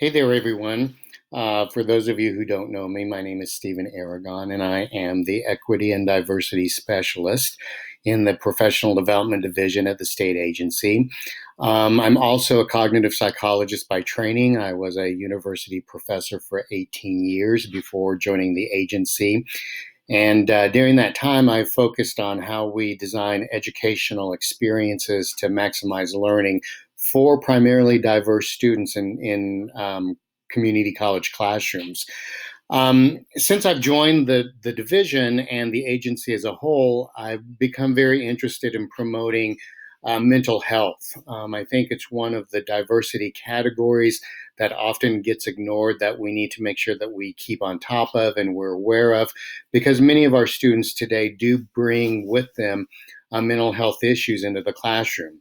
Hey there, everyone. For those of you who don't know me, my name is Stephen Aragon, and I am the Equity and Diversity Specialist in the Professional Development Division at the state agency. I'm also a cognitive psychologist by training. I was a university professor for 18 years before joining the agency. And during that time, I focused on how we design educational experiences to maximize learning for primarily diverse students in community college classrooms. Since I've joined the division and the agency as a whole, I've become very interested in promoting mental health. I think it's one of the diversity categories that often gets ignored that we need to make sure that we keep on top of and we're aware of, because many of our students today do bring with them mental health issues into the classroom.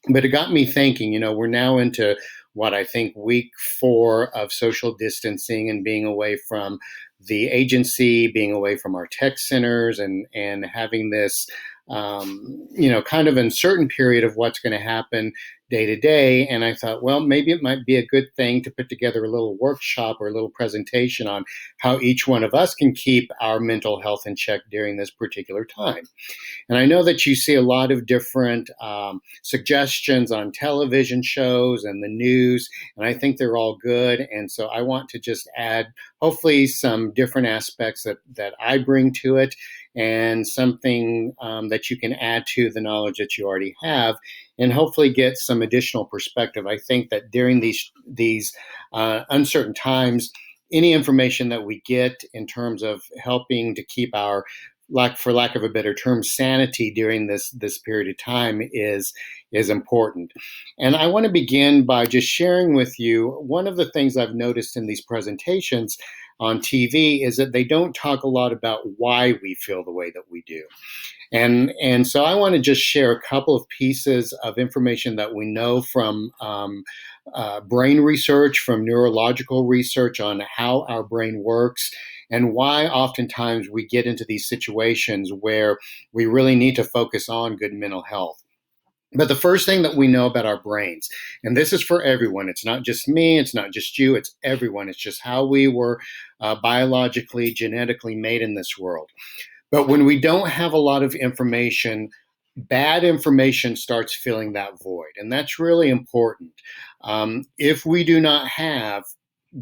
But it got me thinking, we're now into what I think week 4 of social distancing and being away from the agency, being away from our tech centers, and having this, kind of uncertain period of what's going to happen day to day. And I thought, well, maybe it might be a good thing to put together a little workshop or a little presentation on how each one of us can keep our mental health in check during this particular time. And I know that you see a lot of different suggestions on television shows and the news, and I think they're all good. And so I want to just add, hopefully, some different aspects that I bring to it, and something that you can add to the knowledge that you already have, and hopefully get some additional perspective. I think that during these uncertain times, any information that we get in terms of helping to keep our, for lack of a better term, sanity during this period of time is important. And I want to begin by just sharing with you one of the things I've noticed in these presentations on TV is that they don't talk a lot about why we feel the way that we do. And so I want to just share a couple of pieces of information that we know from brain research, from neurological research on how our brain works, and why oftentimes we get into these situations where we really need to focus on good mental health. But the first thing that we know about our brains, and this is for everyone, it's not just me, it's not just you, it's everyone. It's just how we were biologically, genetically made in this world. But when we don't have a lot of information, bad information starts filling that void. And that's really important. If we do not have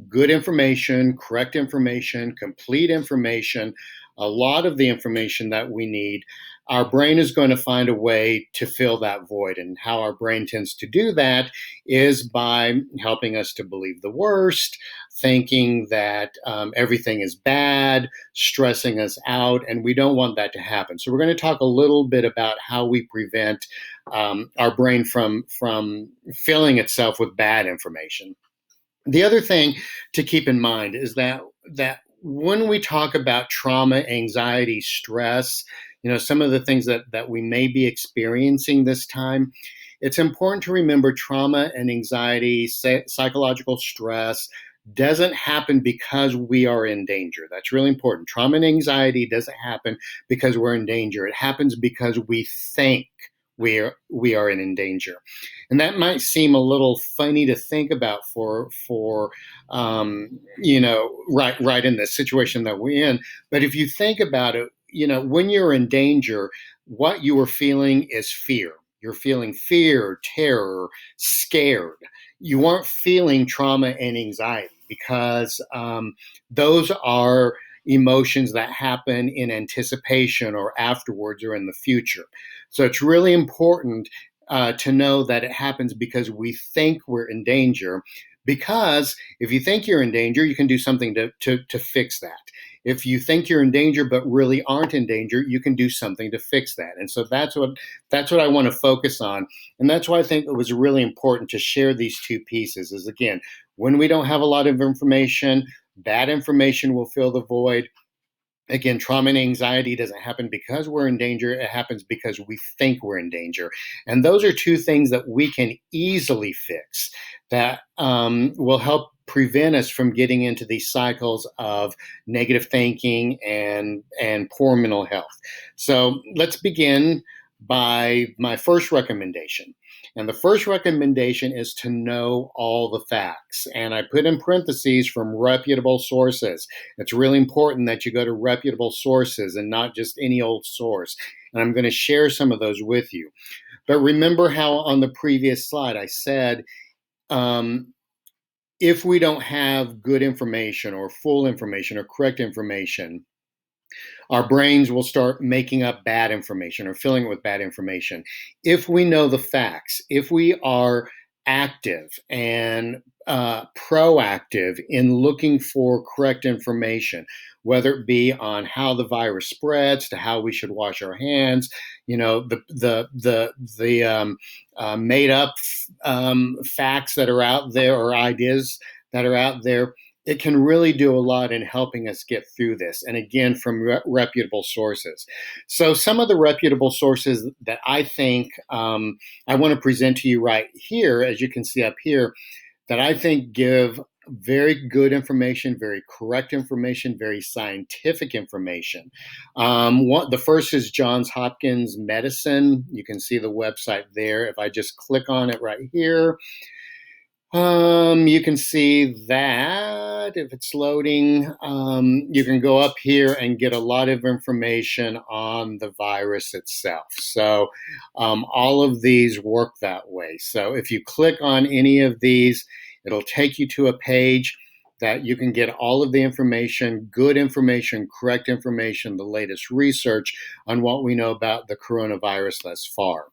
good information, correct information, complete information, a lot of the information that we need, our brain is going to find a way to fill that void. And how our brain tends to do that is by helping us to believe the worst, thinking that everything is bad, stressing us out, and we don't want that to happen. So we're going to talk a little bit about how we prevent our brain from filling itself with bad information. The other thing to keep in mind is that when we talk about trauma, anxiety, stress, some of the things that we may be experiencing this time, it's important to remember trauma and anxiety, psychological stress doesn't happen because we are in danger. That's really important. Trauma and anxiety doesn't happen because we're in danger. It happens because we think we are in danger. And that might seem a little funny to think about for right in the situation that we're in. But if you think about it, when you're in danger, what you are feeling is fear. You're feeling fear, terror, scared. You aren't feeling trauma and anxiety because those are emotions that happen in anticipation or afterwards or in the future. So it's really important to know that it happens because we think we're in danger. Because if you think you're in danger, you can do something to fix that. If you think you're in danger but really aren't in danger, you can do something to fix that. And so that's what I want to focus on. And that's why I think it was really important to share these two pieces. Is, again, when we don't have a lot of information, bad information will fill the void. Again, trauma and anxiety doesn't happen because we're in danger. It happens because we think we're in danger. And those are two things that we can easily fix that will help prevent us from getting into these cycles of negative thinking and poor mental health. So let's begin by my first recommendation. And the first recommendation is to know all the facts. And I put in parentheses from reputable sources. It's really important that you go to reputable sources and not just any old source. And I'm going to share some of those with you. But remember how on the previous slide I said, if we don't have good information or full information or correct information, our brains will start making up bad information or filling it with bad information. If we know the facts, if we are active and proactive in looking for correct information, whether it be on how the virus spreads to how we should wash our hands, the made up facts that are out there or ideas that are out there, it can really do a lot in helping us get through this. And again, from reputable sources. So some of the reputable sources that I think I want to present to you right here, as you can see up here, that I think give very good information, very correct information, very scientific information. The first is Johns Hopkins Medicine. You can see the website there. If I just click on it right here, you can see that if it's loading, you can go up here and get a lot of information on the virus itself. So all of these work that way. So if you click on any of these, it'll take you to a page that you can get all of the information, good information, correct information, the latest research on what we know about the coronavirus thus far.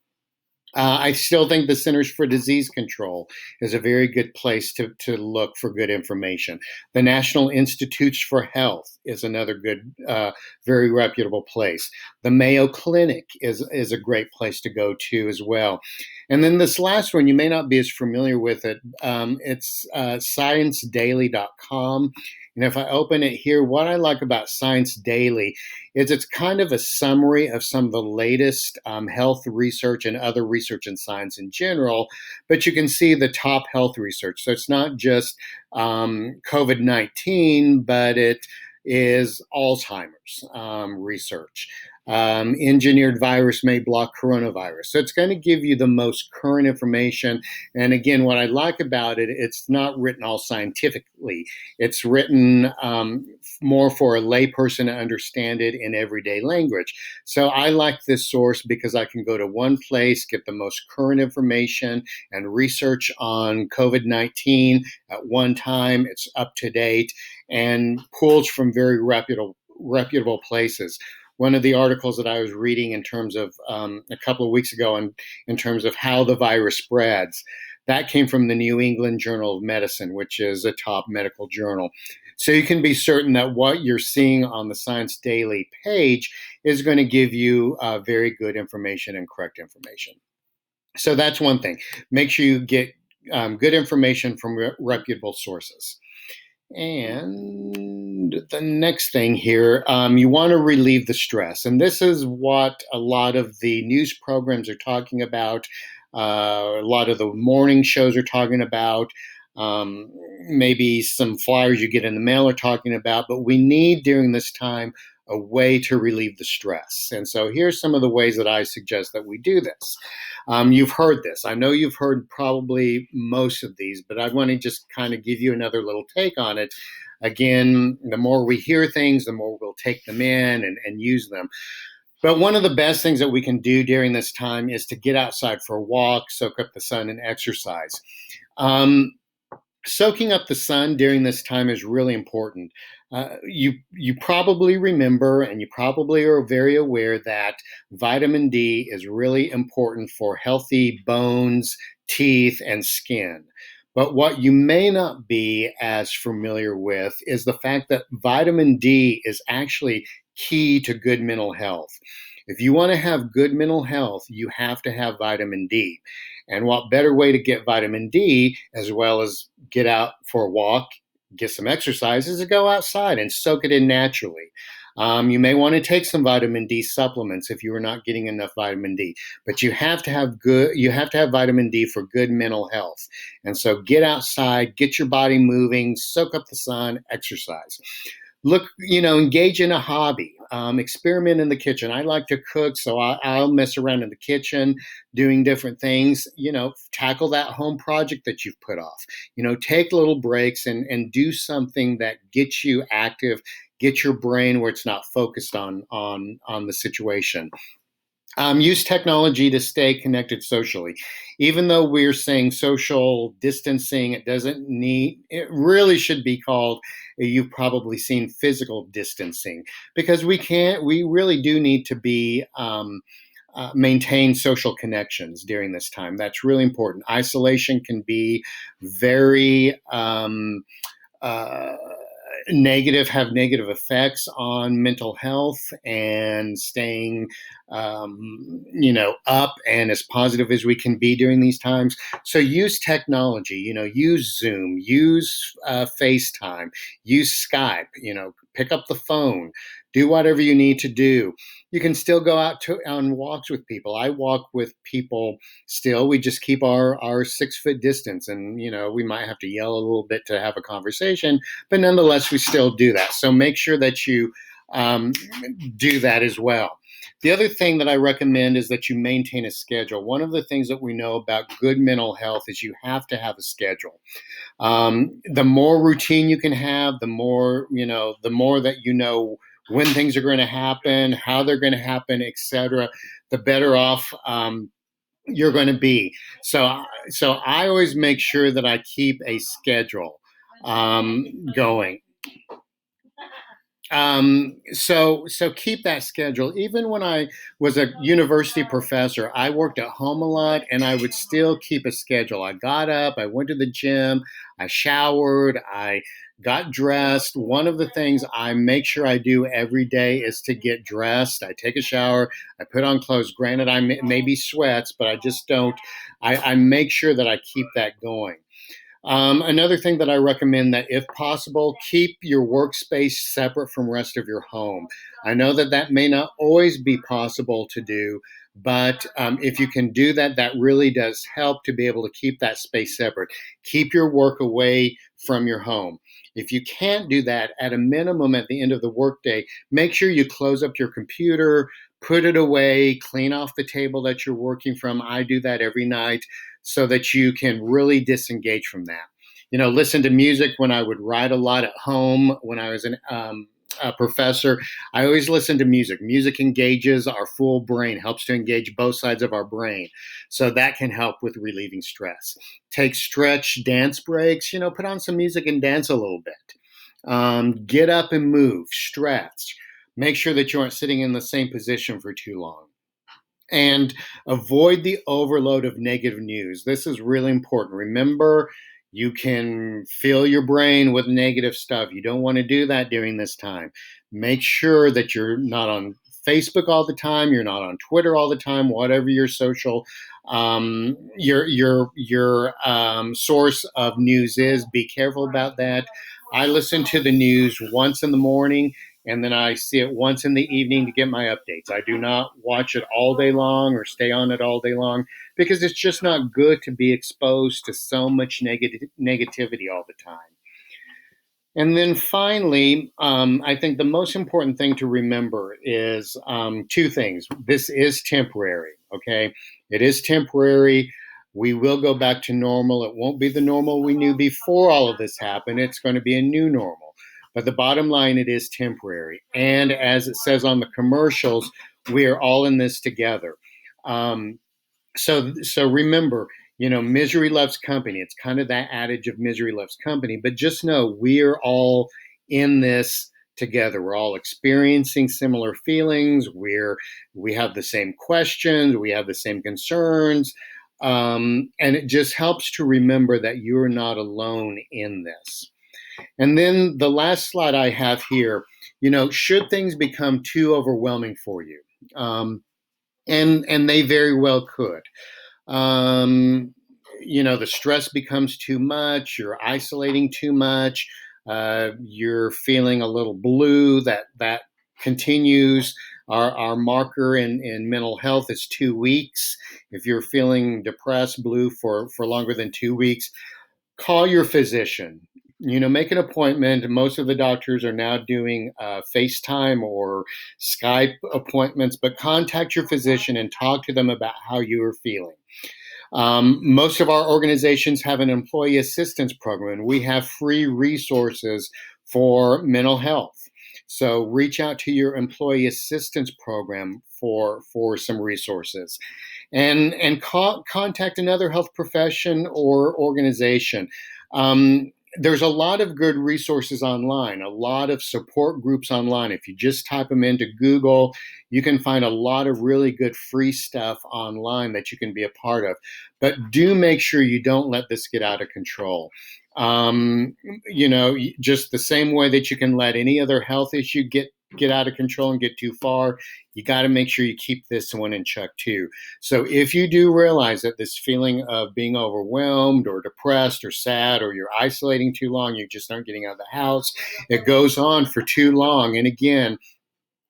I still think the Centers for Disease Control is a very good place to look for good information. The National Institutes for Health is another good, very reputable place. The Mayo Clinic is a great place to go to as well. And then this last one, you may not be as familiar with it. It's ScienceDaily.com. And if I open it here, what I like about Science Daily is it's kind of a summary of some of the latest health research and other research in science in general, but you can see the top health research. So it's not just COVID-19, but it is Alzheimer's research. Engineered virus may block coronavirus. So it's going to give you the most current information. And again, what I like about it, it's not written all scientifically. It's written more for a layperson to understand it in everyday language. So I like this source because I can go to one place, get the most current information and research on COVID-19 at one time. It's up to date and pulls from very reputable places. One of the articles that I was reading in terms of a couple of weeks ago in terms of how the virus spreads, that came from the New England Journal of Medicine, which is a top medical journal. So you can be certain that what you're seeing on the Science Daily page is going to give you very good information and correct information. So that's one thing. Make sure you get good information from reputable sources. And the next thing here, you want to relieve the stress. And this is what a lot of the news programs are talking about. A lot of the morning shows are talking about. Maybe some flyers you get in the mail are talking about. But we need during this time a way to relieve the stress. And so here's some of the ways that I suggest that we do this. You've heard this. I know you've heard probably most of these, but I want to just kind of give you another little take on it. Again, the more we hear things, the more we'll take them in and use them. But one of the best things that we can do during this time is to get outside for a walk, soak up the sun, and exercise. Soaking up the sun during this time is really important. You probably remember and you probably are very aware that vitamin D is really important for healthy bones, teeth, and skin. But what you may not be as familiar with is the fact that vitamin D is actually key to good mental health. If you want to have good mental health, you have to have vitamin D. And what better way to get vitamin D, as well as get out for a walk, get some exercise, is to go outside and soak it in naturally. You may want to take some vitamin D supplements if you are not getting enough vitamin D, but you have to have vitamin D for good mental health. And so get outside, get your body moving, soak up the sun, exercise. Look, engage in a hobby, experiment in the kitchen. I like to cook, so I'll mess around in the kitchen doing different things. Tackle that home project that you've put off. Take little breaks and do something that gets you active, get your brain where it's not focused on the situation. Use technology to stay connected socially. Even though we're saying social distancing, it really should be called, you've probably seen, physical distancing, because we really do need to maintain social connections during this time. That's really important. Isolation can be very, uh, have negative effects on mental health, and staying up and as positive as we can be during these times. So use technology, use Zoom, use FaceTime, use Skype, pick up the phone, do whatever you need to do. You can still go out on walks with people. I walk with people still. We just keep our 6 foot distance, and we might have to yell a little bit to have a conversation, but nonetheless, we still do that. So make sure that you do that as well. The other thing that I recommend is that you maintain a schedule. One of the things that we know about good mental health is you have to have a schedule. The more routine you can have, the more that when things are going to happen, how they're going to happen, etc., the better off you're going to be. So I always make sure that I keep a schedule going. So keep that schedule. Even when I was a university professor, I worked at home a lot, and I would still keep a schedule. I got up, I went to the gym, I showered, I got dressed. One of the things I make sure I do every day is to get dressed. I take a shower, I put on clothes. Granted, maybe sweats, but I just don't. I make sure that I keep that going. Another thing that I recommend, that if possible, keep your workspace separate from rest of your home. I know that that may not always be possible to do, but if you can do that, that really does help to be able to keep that space separate. Keep your work away from your home. If you can't do that, at a minimum, at the end of the workday, make sure you close up your computer, put it away, clean off the table that you're working from. I do that every night, so that you can really disengage from that. Listen to music. When I would write a lot at home, when I was a professor, I always listen to music. Music engages our full brain, helps to engage both sides of our brain. So that can help with relieving stress. Take stretch, dance breaks, put on some music and dance a little bit. Get up and move, stretch. Make sure that you aren't sitting in the same position for too long. And avoid the overload of negative news. This is really important. Remember, you can fill your brain with negative stuff. You don't want to do that during this time. Make sure that you're not on Facebook all the time. You're not on Twitter all the time. Whatever your social, your source of news is, be careful about that. I listen to the news once in the morning, and then I see it once in the evening to get my updates. I do not watch it all day long or stay on it all day long, because it's just not good to be exposed to so much negativity all the time. And then finally, I think the most important thing to remember is two things. This is temporary, okay? It is temporary. We will go back to normal. It won't be the normal we knew before all of this happened. It's going to be a new normal. But the bottom line, it is temporary. And as it says on the commercials, we are all in this together. So remember, misery loves company. It's kind of that adage of misery loves company. But just know, we're all in this together. We're all experiencing similar feelings. We have the same questions. We have the same concerns. And it just helps to remember that you're not alone in this. And then the last slide I have here, should things become too overwhelming for you? And they very well could. The stress becomes too much, you're isolating too much, you're feeling a little blue, that continues. Our marker in mental health is 2 weeks. If you're feeling depressed, blue for longer than 2 weeks, call your physician. Make an appointment. Most of the doctors are now doing FaceTime or Skype appointments, but contact your physician and talk to them about how you are feeling. Most of our organizations have an employee assistance program, and we have free resources for mental health. So reach out to your employee assistance program for some resources, and contact another health profession or organization. There's a lot of good resources online, a lot of support groups online. If you just type them into Google, you can find a lot of really good free stuff online that you can be a part of. But do make sure you don't let this get out of control. Just the same way that you can let any other health issue get out of control and get too far, you got to make sure you keep this one in check too. So if you do realize that this feeling of being overwhelmed or depressed or sad, or you're isolating too long, you just aren't getting out of the house, it goes on for too long. And again,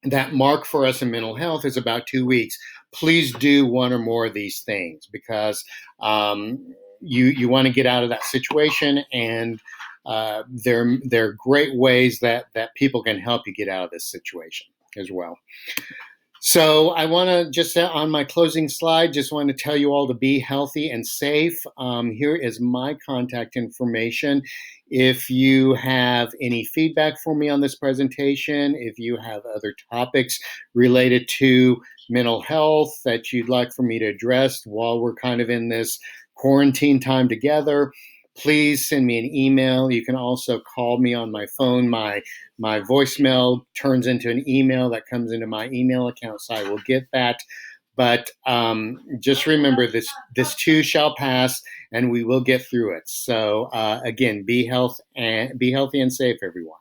that mark for us in mental health is about 2 weeks. Please do one or more of these things, because you want to get out of that situation, and they're great ways that people can help you get out of this situation as well. So I want to just, on my closing slide, just want to tell you all to be healthy and safe. Here is my contact information. If you have any feedback for me on this presentation, if you have other topics related to mental health that you'd like for me to address while we're kind of in this quarantine time together, please send me an email. You can also call me on my phone. My voicemail turns into an email that comes into my email account, so I will get that. But just remember, this too shall pass, and we will get through it. So again, be healthy and safe, everyone.